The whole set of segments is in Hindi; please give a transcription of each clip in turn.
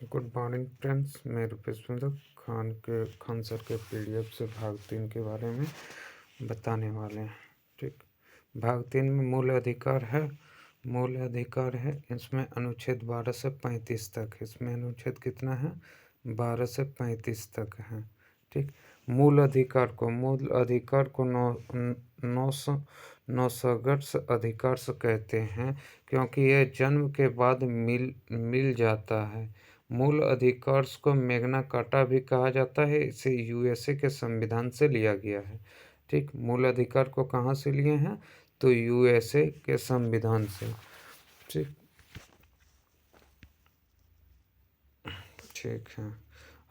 Good morning friends. मैं रुपेश खान सर के पीडीएफ से भाग 3 के बारे में बताने वाले हैं। ठीक, भाग 3 में मूल अधिकार है। इसमें अनुच्छेद 12 से 35 तक। इसमें अनुच्छेद कितना है? 12 से 35 तक है। ठीक, मूल अधिकार को नौसर्गस अधिकार से कहते हैं, क्योंकि यह जन्म के बाद मिल जाता है। मूल अधिकार को मैग्ना कार्टा भी कहा जाता है। इसे यूएसए के संविधान से लिया गया है। ठीक, मूल अधिकार को कहाँ से लिए हैं? तो यूएसए के संविधान से। ठीक ठीक है।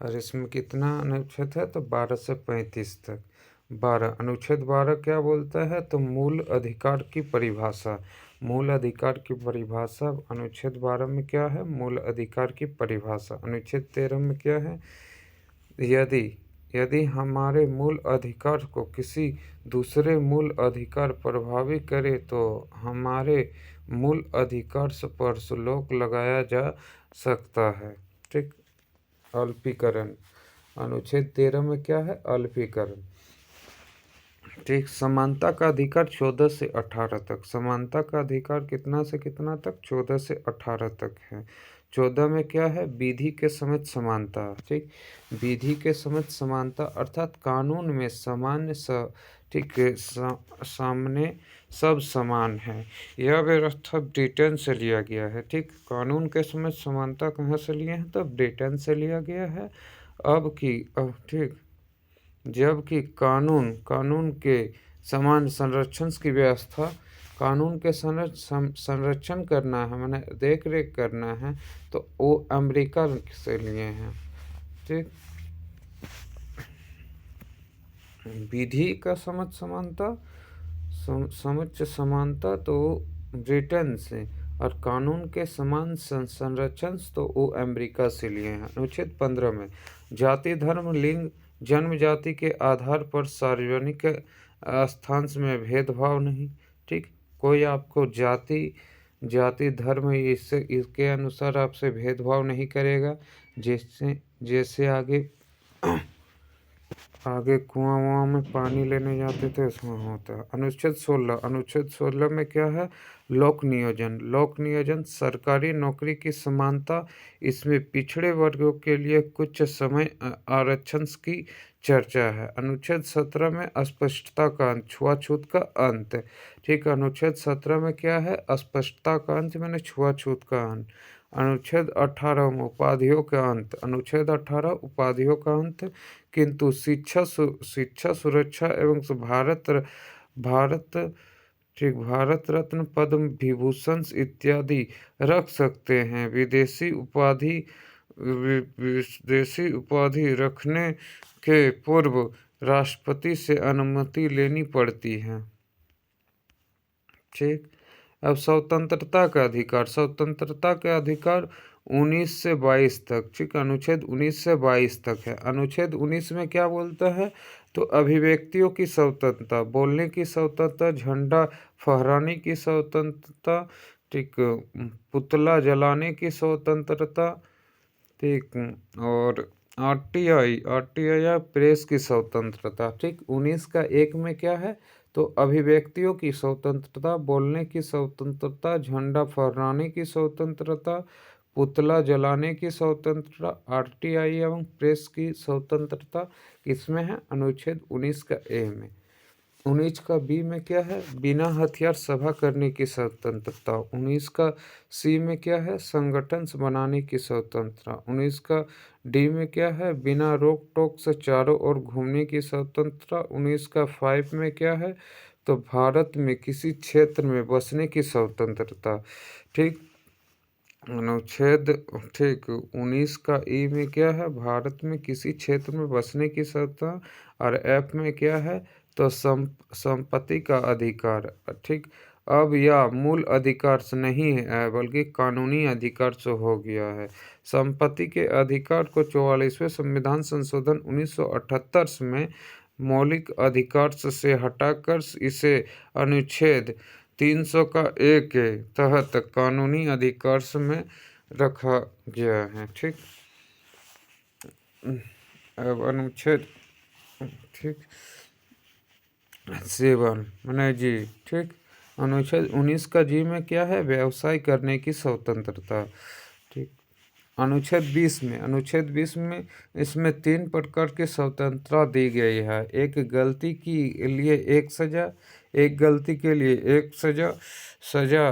और इसमें कितना अनुच्छेद है? तो 12 से 35 तक। 12 अनुच्छेद 12 क्या बोलता है? तो मूल अधिकार की परिभाषा। मूल अधिकार की परिभाषा अनुच्छेद 12 में क्या है? मूल अधिकार की परिभाषा। अनुच्छेद 13 में क्या है? यदि हमारे मूल अधिकार को किसी दूसरे मूल अधिकार प्रभावित करे तो हमारे मूल अधिकार पर शुल्क लगाया जा सकता है। ठीक, अल्पीकरण। अनुच्छेद 13 में क्या है? अल्पीकरण। ठीक, समानता का अधिकार 14 से 18 तक। समानता का अधिकार कितना से कितना तक? 14 से 18 तक है। 14 में क्या है? विधि के समेत समानता। ठीक, विधि के समेत समानता अर्थात कानून में सामने सब समान है। यह व्यवस्था ब्रिटेन से लिया गया है। ठीक, कानून के समेत समानता कहाँ से लिए हैं? तो ब्रिटेन से लिया गया है। ठीक, जबकि कानून के समान संरक्षण की व्यवस्था, कानून के संरक्षण करना है, मैंने देख रेख करना है, तो वो अमेरिका से लिए हैं। ठीक, विधि का समझ समानता तो ब्रिटेन से, और कानून के समान संरक्षण तो वो अमेरिका से लिए हैं। अनुच्छेद 15 में जाति, धर्म, लिंग, जन्म, जाति के आधार पर सार्वजनिक स्थान में भेदभाव नहीं। ठीक, कोई आपको जाति धर्म इसके अनुसार आपसे भेदभाव नहीं करेगा। जैसे आगे कुआं में पानी लेने जाते थे, उसमें होता है। अनुच्छेद 16 में क्या है? लोक नियोजन सरकारी नौकरी की समानता। इसमें पिछड़े वर्गों के लिए कुछ समय आरक्षण की चर्चा है। अनुच्छेद 17 में अस्पष्टता का अंत, छुआछूत का अंत। ठीक, अनुच्छेद 17 में क्या है? अस्पष्टता का अंत, मैंने छुआछूत का अंत। अनुच्छेद 18 में उपाधियों का अंत। अनुच्छेद 18 उपाधियों का अंत, किंतु शिक्षा सुरक्षा एवं भारत रत्न, पद्म विभूषण इत्यादि रख सकते हैं। विदेशी उपाधि रखने के पूर्व राष्ट्रपति से अनुमति लेनी पड़ती है। ठीक, अब स्वतंत्रता का अधिकार 19 से 22 तक। ठीक, अनुच्छेद 19 से 22 तक है। अनुच्छेद 19 में क्या बोलता है? तो अभिव्यक्तियों की स्वतंत्रता, बोलने की स्वतंत्रता, झंडा फहराने की स्वतंत्रता, ठीक, पुतला जलाने की स्वतंत्रता, ठीक, और आरटीआई प्रेस की स्वतंत्रता। ठीक, 19 का 1 में क्या है? तो अभिव्यक्तियों की स्वतंत्रता, बोलने की स्वतंत्रता, झंडा फहराने की स्वतंत्रता, पुतला जलाने की स्वतंत्रता, आरटीआई एवं प्रेस की स्वतंत्रता किसमें है? अनुच्छेद 19 का ए में। 19 का बी में क्या है? बिना हथियार सभा करने की स्वतंत्रता। 19 का सी में क्या है? संगठन बनाने की स्वतंत्रता। 19 का डी में क्या है? बिना रोक टोक से चारों ओर घूमने की स्वतंत्रता। 19 का 5 में क्या है? तो भारत में किसी क्षेत्र में बसने की स्वतंत्रता। ठीक, अनुच्छेद, ठीक, 19 का ई में क्या है? भारत में किसी क्षेत्र में बसने की स्वतंत्रता। और एफ में क्या है? तो संपत्ति का अधिकार। ठीक, अब यह मूल अधिकार से नहीं है बल्कि कानूनी अधिकार से हो गया है। संपत्ति के अधिकार को 44वें संविधान संशोधन 1978 में मौलिक अधिकार से हटाकर इसे अनुच्छेद 300 का 1 के तहत कानूनी अधिकार में रखा गया है। ठीक, अब अनुच्छेद, ठीक, 7 मैंने जी, ठीक, अनुच्छेद 19 का जी में क्या है? व्यवसाय करने की स्वतंत्रता। ठीक, अनुच्छेद 20 में इसमें 3 प्रकार की स्वतंत्रता दी गई है। एक गलती के लिए एक सजा, एक गलती के लिए एक सजा।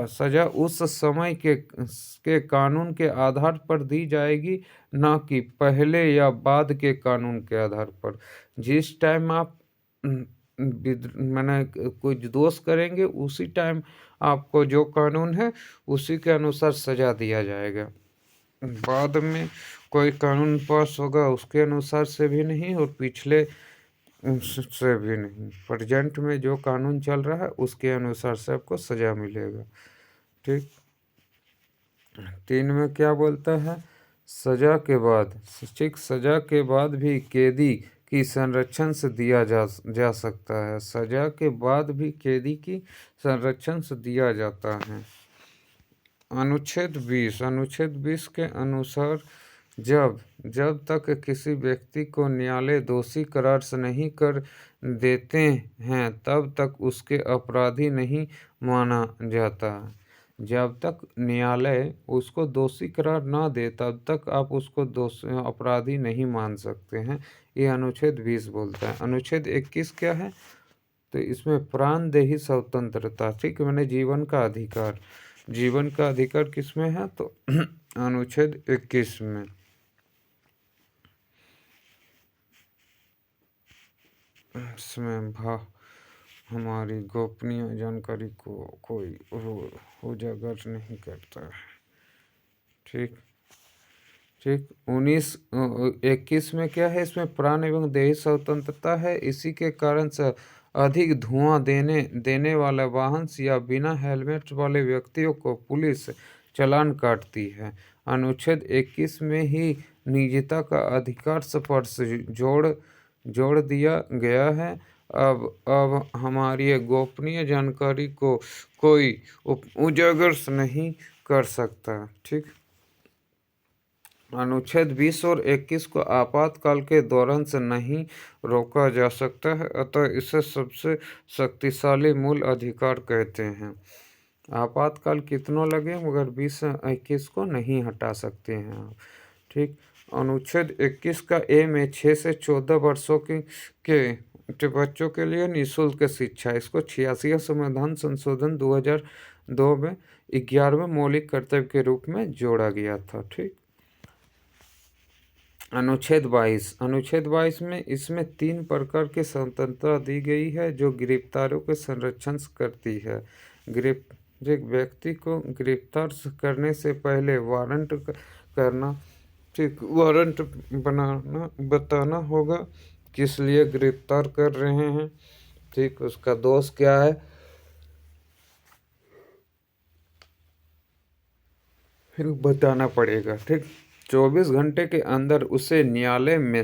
सजा उस समय के कानून के आधार पर दी जाएगी, ना कि पहले या बाद के कानून के आधार पर। जिस टाइम आप मैंने कोई दोष करेंगे, उसी टाइम आपको जो कानून है उसी के अनुसार सजा दिया जाएगा। बाद में कोई कानून पास होगा उसके अनुसार से भी नहीं, और पिछले से भी नहीं। प्रेजेंट में जो कानून चल रहा है उसके अनुसार से आपको सजा मिलेगा। ठीक, 3 में क्या बोलता है? सजा के बाद, ठीक, सजा के बाद भी कैदी की संरक्षण से दिया जा सकता है। सजा के बाद भी कैदी की संरक्षण से दिया जाता है। अनुच्छेद 20 के अनुसार जब जब तक किसी व्यक्ति को न्यायालय दोषी करार से नहीं कर देते हैं, तब तक उसके अपराधी नहीं माना जाता। जब तक न्यायालय उसको दोषी करार ना दे, तब तक आप उसको अपराधी नहीं मान सकते हैं। ये अनुच्छेद 20 बोलता है। अनुच्छेद 21 क्या है? तो इसमें प्राणदेही स्वतंत्रता, ठीक, मैंने जीवन का अधिकार किसमें है? तो अनुच्छेद 21 में। इसमें हमारी गोपनीय जानकारी को कोई उजागर नहीं करता है। ठीक, ठीक, 21 में क्या है? इसमें प्राण एवं देही स्वतंत्रता है। इसी के कारण से अधिक धुआं देने वाले वाहन या बिना हेलमेट वाले व्यक्तियों को पुलिस चालान काटती है। अनुच्छेद 21 में ही निजता का अधिकार स्पर्श जोड़ दिया गया है। अब हमारी गोपनीय जानकारी को कोई उजागर नहीं कर सकता। ठीक, अनुच्छेद 20 और 21 को आपातकाल के दौरान से नहीं रोका जा सकता है, अतः इसे सबसे शक्तिशाली मूल अधिकार कहते हैं। आपातकाल कितनों लगे, मगर 20-21 को नहीं हटा सकते हैं आप। ठीक, अनुच्छेद 21 का ए में 6 से 14 वर्षों के बच्चों के लिए निःशुल्क शिक्षा, इसको 86वां संविधान संशोधन 2002 में 11वें मौलिक कर्तव्य के रूप में जोड़ा गया था। ठीक, अनुच्छेद 22 में इसमें 3 प्रकार की स्वतंत्रता दी गई है जो गिरफ्तारों के संरक्षण करती है। एक व्यक्ति को गिरफ्तार करने से पहले वारंट करना, ठीक, वारंट बताना होगा किस लिए गिरफ्तार कर रहे हैं। ठीक, उसका दोष क्या है, फिर बताना पड़ेगा। ठीक, 24 घंटे के अंदर उसे न्यायालय में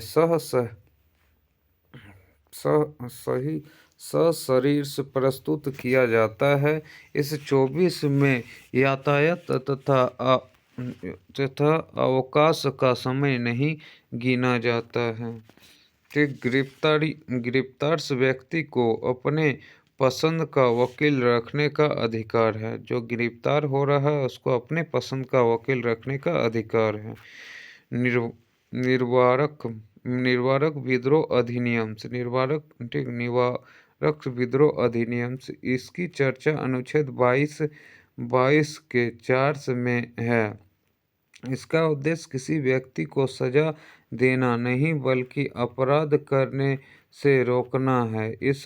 सशरीर से प्रस्तुत किया जाता है। इस 24 में यातायात तथा अवकाश का समय नहीं गिना जाता है। ठीक, गिरफ्तार व्यक्ति को अपने पसंद का वकील रखने का अधिकार है। जो गिरफ्तार हो रहा है उसको अपने पसंद का वकील रखने का अधिकार है। निवारक विद्रोह अधिनियम से निवारक विद्रोह अधिनियम से इसकी चर्चा अनुच्छेद 22 के 4 में है। इसका उद्देश्य किसी व्यक्ति को सजा देना नहीं, बल्कि अपराध करने से रोकना है। इस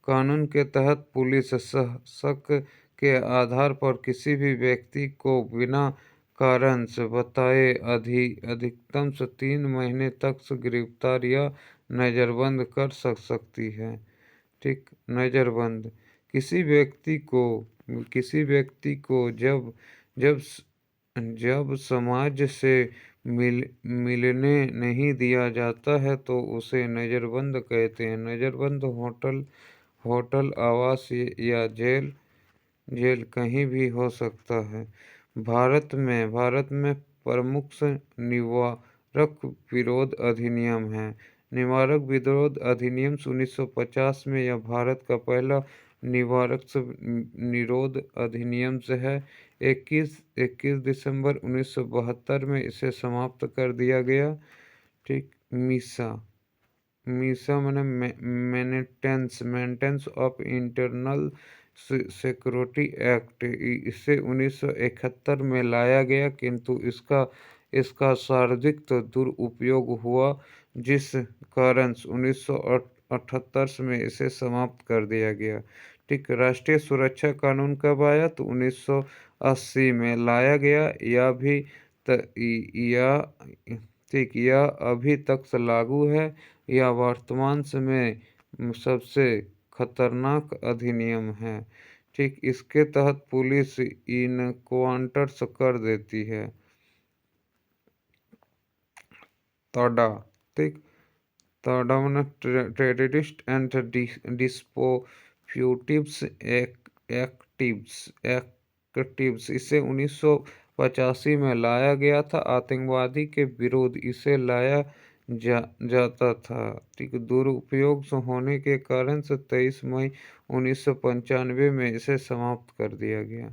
कानून के तहत पुलिस शक के आधार पर किसी भी व्यक्ति को बिना कारण से बताए अधिकतम से 3 महीने तक से गिरफ्तार या नज़रबंद कर सकती है। ठीक, नज़रबंद किसी व्यक्ति को जब समाज से मिलने नहीं दिया जाता है तो उसे नज़रबंद कहते हैं। नज़रबंद होटल, आवास या जेल कहीं भी हो सकता है। भारत में प्रमुख से निवारक विरोध अधिनियम है। निवारक विरोध अधिनियम 1950 में यह भारत का पहला निवारक निरोध अधिनियम से है। 21 दिसंबर 1972 में इसे समाप्त कर दिया गया। ठीक। मीसा मीसा मैंने maintenance of internal security act, इसे 1971 में लाया गया, किंतु इसका सर्वाधिक दुरुपयोग हुआ, जिस कारण 1978 में इसे समाप्त कर दिया गया। ठीक। राष्ट्रीय सुरक्षा कानून कब आया? तो 1980 में लाया गया। यह अभी तक लागू है। यह वर्तमान में सबसे खतरनाक अधिनियम है। ठीक। इसके तहत पुलिस इनकाउंटर्स कर देती है। ताडा। ठीक। ताडा मैंने टेररिस्ट एंड डिस्पोफ्यूटिव्स एक्टिव्स, इसे 1985 में लाया गया था। आतंकवादी के विरुद्ध इसे लाया जाता था। ठीक। दुरुपयोग होने के कारण से 23 मई 1995 में इसे समाप्त कर दिया गया।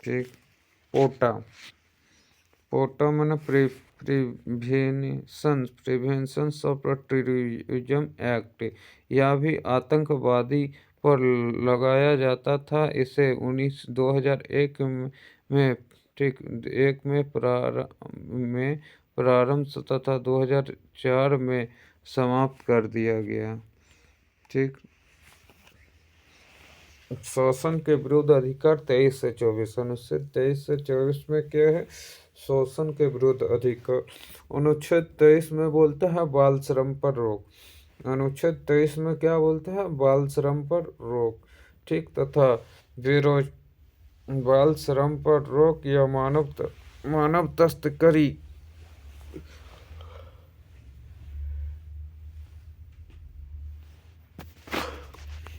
ठीक। पोटा मैंने प्रिवेंशन ऑफ टेररिज्म एक्ट, यह भी आतंकवादी पर लगाया जाता था। इसे 2001 में ठीक प्रारंभ तथा 2004 में समाप्त कर दिया गया। ठीक। शोषण के विरुद्ध अधिकार 23 से 24, अनुच्छेद 23 से 24 में क्या है? शोषण के विरुद्ध अधिकार। अनुच्छेद 23 में बोलते हैं बाल श्रम पर रोक। अनुच्छेद 23 में क्या बोलते हैं? बाल श्रम पर रोक। ठीक। तथा बाल श्रम पर रोक या मानव तस्करी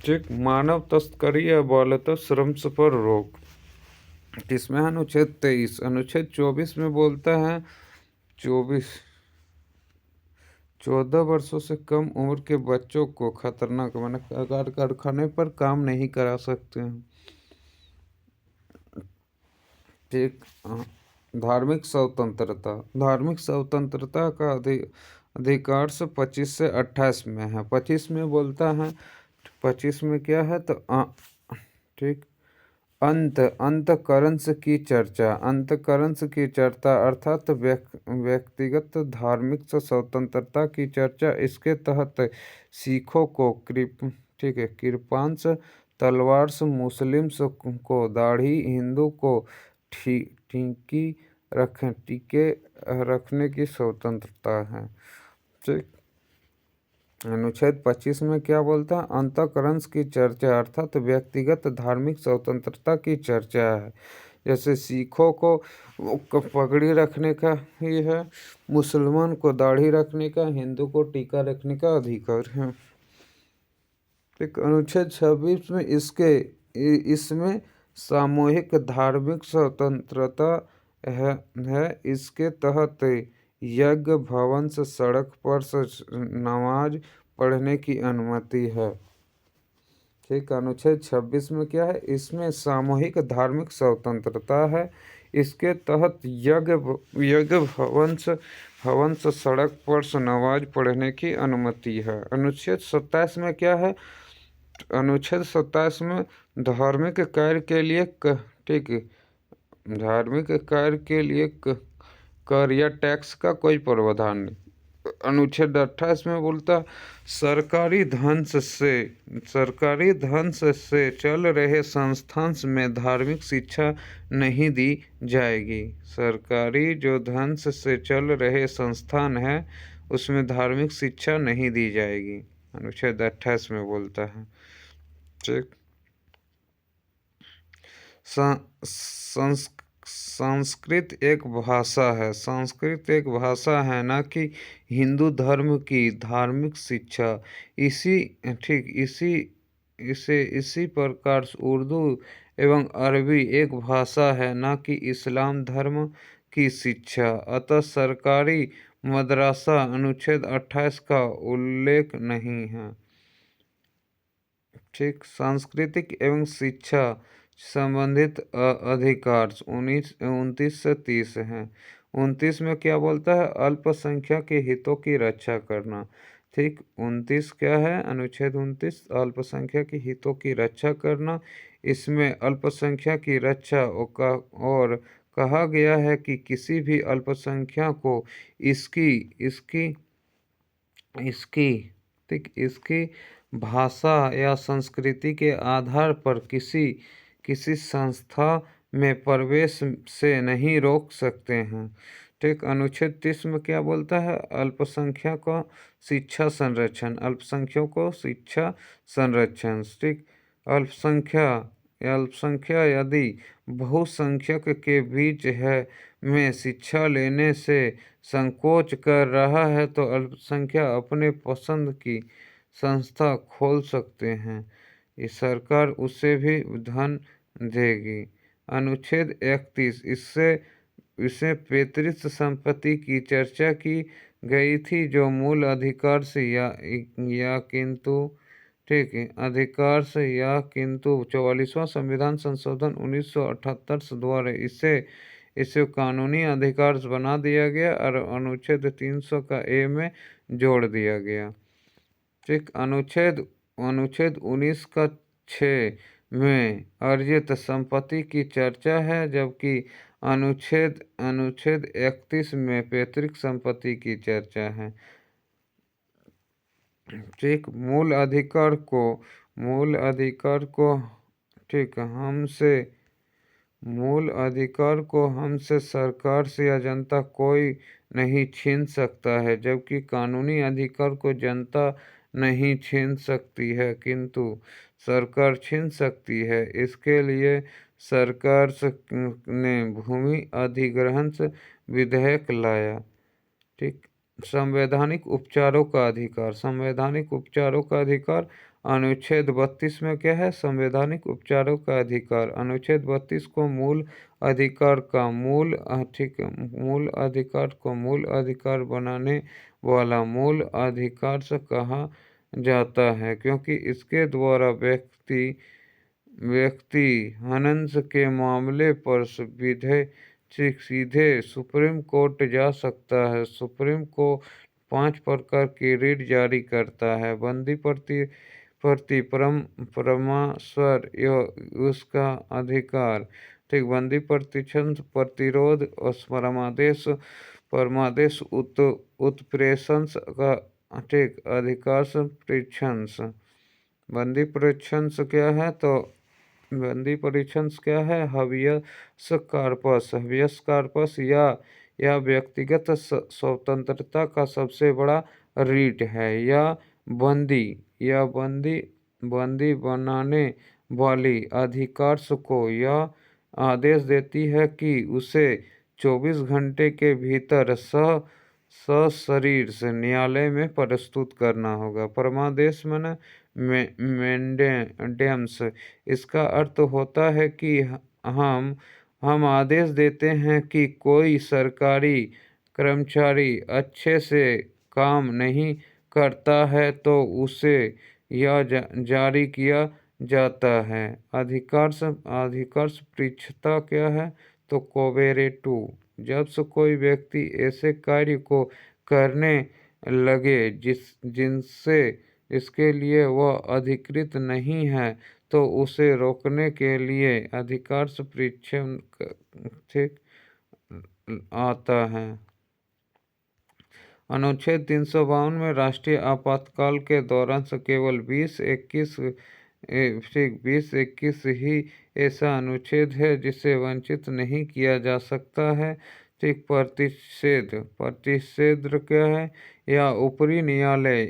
ठीक। मानव तस्करी या बालता श्रम पर रोक, किसमें? अनुच्छेद 23। अनुच्छेद 24 में बोलता है 14 वर्षों से कम उम्र के बच्चों को खतरनाक कारखाने पर काम नहीं करा सकते हैं। ठीक। धार्मिक स्वतंत्रता का अधिकार से 25 से 28 में है। 25 में बोलता है, 25 में क्या है? तो ठीक। अंतःकरण की चर्चा अर्थात व्यक्तिगत धार्मिक स्वतंत्रता की चर्चा। इसके तहत सिखों को कृपांश तलवार से, मुस्लिम को दाढ़ी, हिंदू को टीके रखने की स्वतंत्रता है। ठीक। अनुच्छेद 25 में क्या बोलता है? अंतःकरण की चर्चा अर्थात व्यक्तिगत धार्मिक स्वतंत्रता की चर्चा है। जैसे सिखों को पगड़ी रखने का ही है, मुसलमान को दाढ़ी रखने का, हिंदू को टीका रखने का अधिकार है। एक अनुच्छेद 26 में इसमें सामूहिक धार्मिक स्वतंत्रता है। इसके तहत यज्ञ भवन से सड़क पर से नमाज पढ़ने की अनुमति है। ठीक। अनुच्छेद 26 में क्या है? इसमें सामूहिक धार्मिक स्वतंत्रता है। इसके तहत यज्ञ भवन से सड़क पर से नमाज पढ़ने की अनुमति है। अनुच्छेद 27 में क्या है? अनुच्छेद 27 में धार्मिक कार्य के लिए कर या टैक्स का कोई प्रावधान नहीं। अनुच्छेद 28 में बोलता सरकारी धन से चल रहे संस्थान में धार्मिक शिक्षा नहीं दी जाएगी। सरकारी जो धन से चल रहे संस्थान है उसमें धार्मिक शिक्षा नहीं दी जाएगी। अनुच्छेद 28 में बोलता है। ठीक। संस्कृत एक भाषा है ना कि हिंदू धर्म की धार्मिक शिक्षा। इसी इसे इसी प्रकार उर्दू एवं अरबी एक भाषा है, न कि इस्लाम धर्म की शिक्षा। अतः सरकारी मदरसा अनुच्छेद 28 का उल्लेख नहीं है। ठीक। सांस्कृतिक एवं शिक्षा संबंधित अधिकार 29 से 30 हैं। 29 में क्या बोलता है? अल्पसंख्यक के हितों की रक्षा करना। ठीक। 29 क्या है? अनुच्छेद 29 अल्पसंख्यक के हितों की रक्षा करना। इसमें अल्पसंख्यक की रक्षा और कहा गया है कि किसी भी अल्पसंख्यक को इसकी इसकी इसकी ठीक इसकी भाषा या संस्कृति के आधार पर किसी संस्था में प्रवेश से नहीं रोक सकते हैं। ठीक। अनुच्छेद 30 में क्या बोलता है? अल्पसंख्यक को शिक्षा संरक्षण। अल्पसंख्यकों को शिक्षा संरक्षण। ठीक। अल्पसंख्यक यदि बहुसंख्यक के बीच है में शिक्षा लेने से संकोच कर रहा है तो अल्पसंख्यक अपने पसंद की संस्था खोल सकते हैं। ये सरकार उसे भी धन देगी। अनुच्छेद 31 इससे पैतृक संपत्ति की चर्चा की गई थी जो मूल अधिकार से या किंतु ठीक है अधिकार से या किंतु 44वां संविधान संशोधन 1978 द्वारा इसे कानूनी अधिकार बना दिया गया और अनुच्छेद 300 का ए में जोड़ दिया गया। ठीक। अनुच्छेद 19 का 6 में अर्जित संपत्ति की चर्चा है, जबकि अनुच्छेद 31 में पैतृक संपत्ति की चर्चा है। ठीक। मूल अधिकार को हमसे सरकार से या जनता कोई नहीं छीन सकता है, जबकि कानूनी अधिकार को जनता नहीं छीन सकती है किंतु सरकार छीन सकती है। इसके लिए सरकार ने भूमि अधिग्रहण विधेयक लाया। ठीक। संवैधानिक उपचारों का अधिकार। संवैधानिक उपचारों का अधिकार अनुच्छेद 32 में क्या है? संवैधानिक उपचारों का अधिकार। अनुच्छेद 32 को मूल अधिकार को मूल अधिकार बनाने वाला मूल अधिकार से कहा जाता है, क्योंकि इसके द्वारा व्यक्ति हनन के मामले पर सीधे सुप्रीम कोर्ट जा सकता है। सुप्रीम कोर्ट 5 प्रकार की रिट जारी करता है: बंदी प्रति परमाश्वर उसका अधिकार। ठीक। बंदी प्रतिरोध और परमादेश उत्प्रेषण का ठीक अधिकार परीक्षण। बंदी परीक्षण क्या है? तो बंदी परीक्षण क्या है? हबियस कार्पस या व्यक्तिगत स्वतंत्रता का सबसे बड़ा रीट है, या बंदी बनाने वाली अधिकार को यह आदेश देती है कि उसे 24 घंटे के भीतर सशरीर से न्यायालय में प्रस्तुत करना होगा। परमादेश मैंडेटम्स इसका अर्थ होता है कि हम आदेश देते हैं कि कोई सरकारी कर्मचारी अच्छे से काम नहीं करता है तो उसे यह जारी किया जाता है। अधिकार परीक्षता क्या है? तो कोवेरेटू। जब से कोई व्यक्ति ऐसे कार्य को करने लगे जिनसे इसके लिए वह अधिकृत नहीं है तो उसे रोकने के लिए अधिकार परीक्षण ठीक आता है। अनुच्छेद 352 में राष्ट्रीय आपातकाल के दौरान से केवल 2021 ही ऐसा अनुच्छेद है जिसे वंचित नहीं किया जा सकता है। ठीक। प्रतिषेध क्या है? या ऊपरी न्यायालय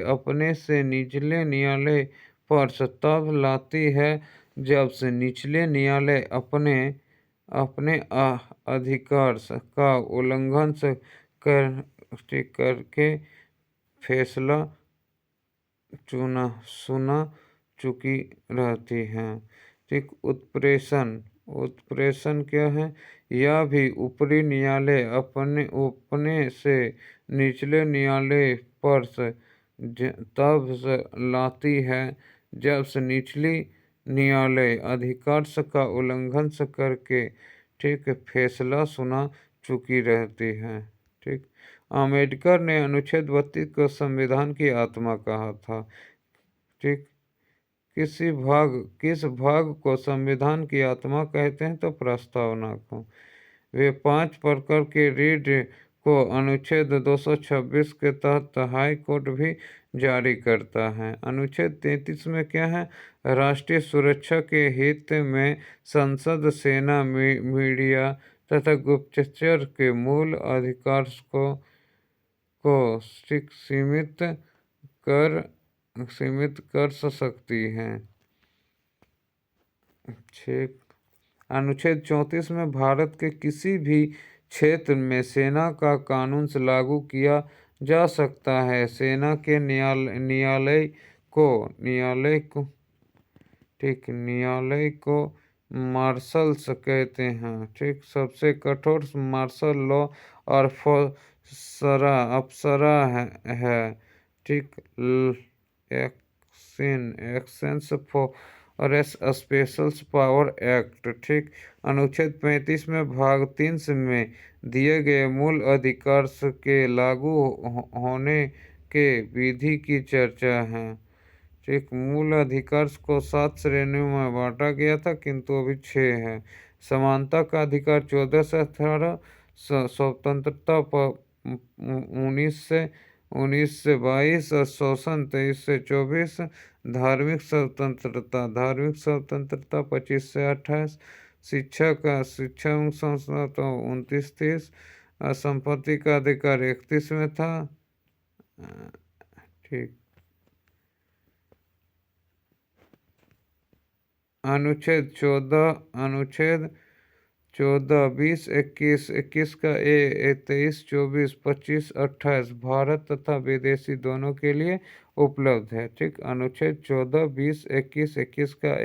अपने से निचले न्यायालय पर तब लाती है जब से निचले न्यायालय अपने अधिकार का उल्लंघन ठीक करके फैसला सुना चुकी रहती हैं। ठीक, उत्प्रेषण। उत्प्रेषण क्या है? यह भी ऊपरी न्यायालय अपने से निचले न्यायालय पर तब से लाती है जब से निचली न्यायालय अधिकार का उल्लंघन करके ठीक फैसला सुना चुकी रहती है। ठीक, अम्बेडकर ने अनुच्छेद 32 को संविधान की आत्मा कहा था। ठीक, किस भाग को संविधान की आत्मा कहते हैं? तो प्रस्तावना को। वे 5 प्रकार के रीड को अनुच्छेद 226 के तहत हाई कोर्ट भी जारी करता है। अनुच्छेद 33 में क्या है? राष्ट्रीय सुरक्षा के हित में संसद, सेना, मीडिया तथा गुप्तचर के मूल अधिकार को सीमित कर सकती है। ठीक, अनुच्छेद 34 में भारत के किसी भी क्षेत्र में सेना का कानून से लागू किया जा सकता है। सेना के न्यायालय को ठीक, न्यायालय को मार्शल्स कहते हैं। ठीक, सबसे कठोर मार्शल लॉ और अप्सरा है। ठीक, actions for special power act. ठीक, अनुच्छेद 35 में भाग 3 में दिए गए मूल अधिकार के लागू होने के विधि की चर्चा है। ठीक, मूल अधिकार को 7 श्रेणियों में बांटा गया था, किंतु अभी 6 है। समानता का अधिकार 14 से 18, स्वतंत्रता 19 से 22, शोषण 23 से 24, धार्मिक स्वतंत्रता 25 से 28, शिक्षा एवं संस्था 29-30, संपत्ति का अधिकार 31 में था। ठीक, अनुच्छेद 14, 20, 21 का 23, 24, 25, 28 भारत तथा विदेशी दोनों के लिए उपलब्ध है। ठीक, अनुच्छेद 14, 20, 21 का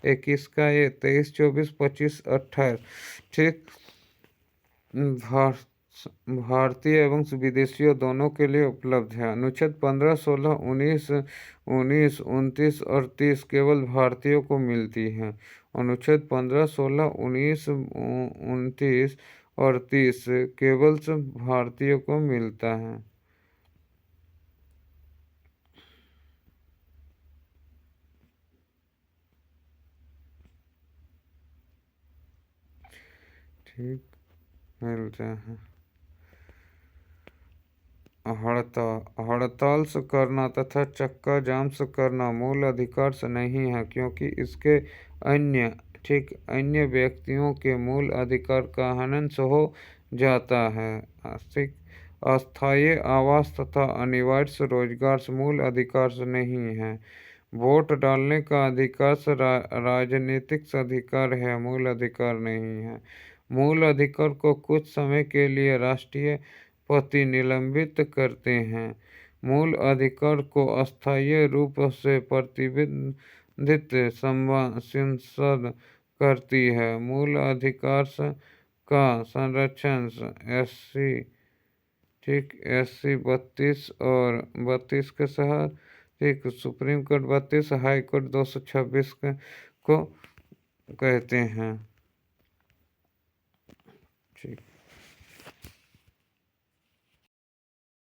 21 का 23, 24, 25, 28 ठीक भारतीय एवं विदेशियों दोनों के लिए उपलब्ध है। अनुच्छेद 15, 16, 19, 29 और 30 केवल भारतीयों को मिलती हैं। अनुच्छेद 15, 16, 19, 29 और 30 केवल भारतीयों को मिलता है। ठीक, मिलते हैं। हड़ताल से करना तथा चक्का जाम से करना मूल अधिकार से नहीं है, क्योंकि इसके अन्य व्यक्तियों के मूल अधिकार का हनन हो जाता है। अस्थायी आवास तथा अनिवार्य रोजगार से मूल अधिकार से नहीं है। वोट डालने का अधिकार से राजनीतिक अधिकार है, मूल अधिकार नहीं है। मूल अधिकार को कुछ समय के लिए राष्ट्रपति निलंबित करते हैं। मूल अधिकार को अस्थायी रूप से प्रतिबंधित संसद करती है। मूल अधिकार का संरक्षण SC 32 और 32 के साथ ठीक सुप्रीम कोर्ट 32, हाई कोर्ट 226 को कहते हैं। ठीक।